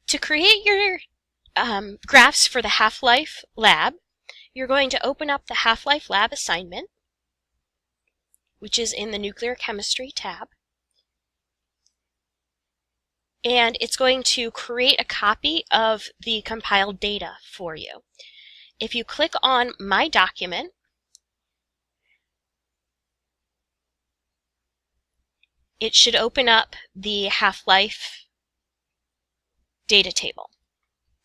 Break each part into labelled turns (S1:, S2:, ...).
S1: To create your graphs for the Half-Life lab, you're going to open up the Half-Life lab assignment, which is in the Nuclear Chemistry tab. And it's going to create a copy of the compiled data for you. If you click on My Document, it should open up the Half-Life data table,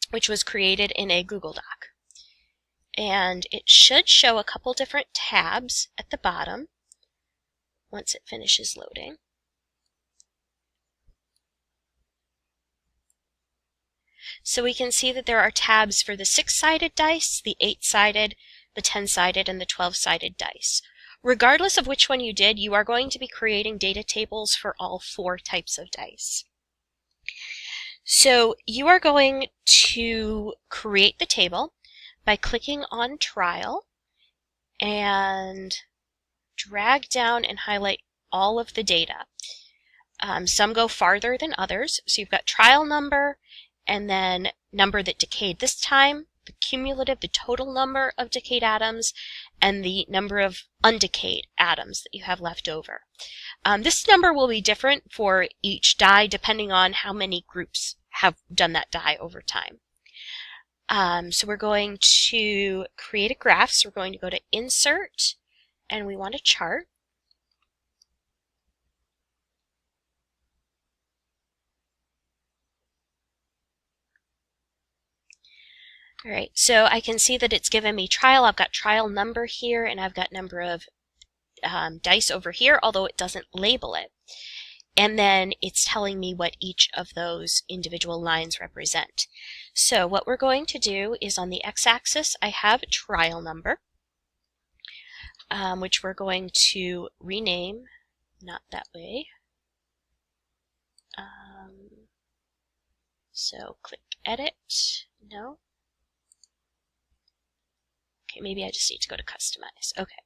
S1: which was created in a Google Doc. And it should show a couple different tabs at the bottom once it finishes loading. So we can see that there are tabs for the 6-sided dice, the 8-sided, the 10-sided, and the 12-sided dice. Regardless of which one you did, you are going to be creating data tables for all 4 types of dice. So you are going to create the table by clicking on Trial and drag down and highlight all of the data. Some go farther than others. So you've got trial number, and then number that decayed this time, the cumulative, the total number of decayed atoms, and the number of undecayed atoms that you have left over. This number will be different for each die depending on how many groups have done that die over time. So we're going to create a graph. So we're going to go to Insert, and we want a chart. All right, so I can see that it's given me trial. I've got trial number here, and I've got number of dice over here, although it doesn't label it. And then it's telling me what each of those individual lines represent. So what we're going to do is on the x-axis, I have trial number, which we're going to rename, not that way. So click Edit, no. Okay, maybe I just need to go to Customize. Okay,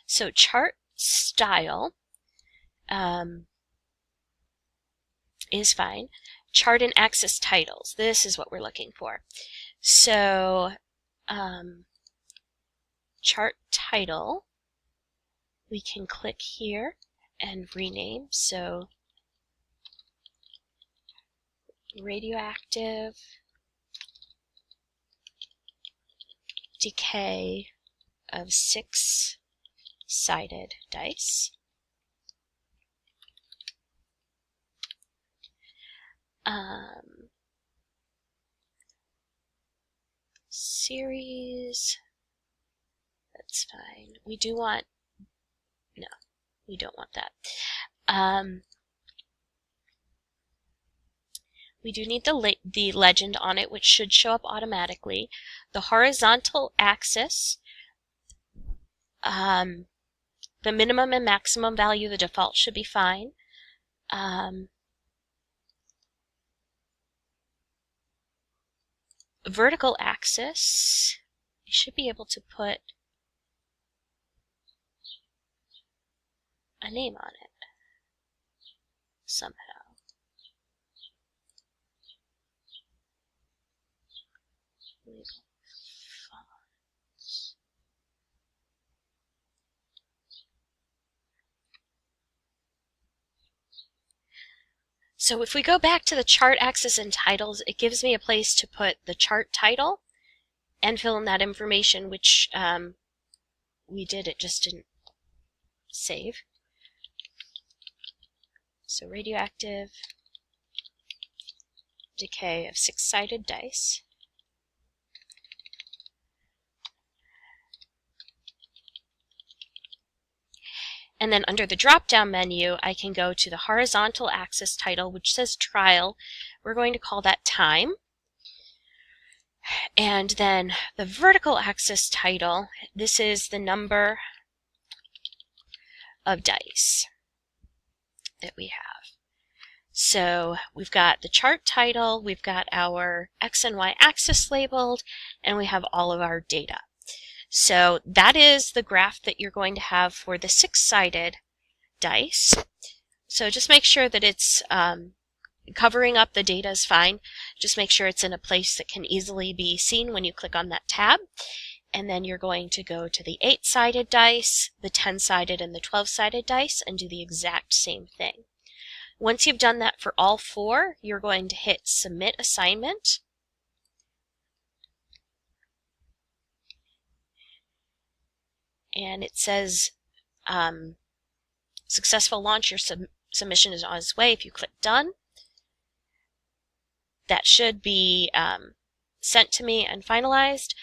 S1: so chart style is fine. Chart and axis titles, this is what we're looking for. So chart title, we can click here and rename. So radioactive decay of 6-sided dice. Series, that's fine. We do want, no, we don't want that. We do need the legend on it, which should show up automatically. The horizontal axis, the minimum and maximum value, the default should be fine. Vertical axis, you should be able to put a name on it somehow. So if we go back to the chart axis and titles, it gives me a place to put the chart title and fill in that information, which we did, it just didn't save. So radioactive decay of 6-sided dice. And then under the drop-down menu, I can go to the horizontal axis title, which says trial. We're going to call that time. And then the vertical axis title, this is the number of dice that we have. So we've got the chart title, we've got our X and Y axis labeled, and we have all of our data. So that is the graph that you're going to have for the 6-sided dice. So just make sure that it's covering up the data is fine. Just make sure it's in a place that can easily be seen when you click on that tab. And then you're going to go to the 8-sided dice, the 10-sided, and the 12-sided dice and do the exact same thing. Once you've done that for all 4, you're going to hit Submit Assignment. And it says, successful launch, your submission is on its way. If you click Done, that should be sent to me and finalized.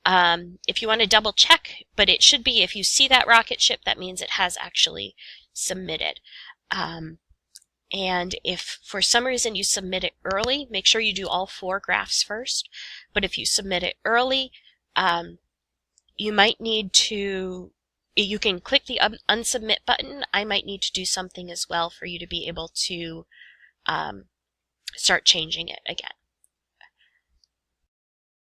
S1: If you want to double check, but it should be, if you see that rocket ship, that means it has actually submitted. And if for some reason you submit it early, make sure you do all 4 graphs first. But if you submit it early, you might need to, you can click the unsubmit button. I might need to do something as well for you to be able to start changing it again.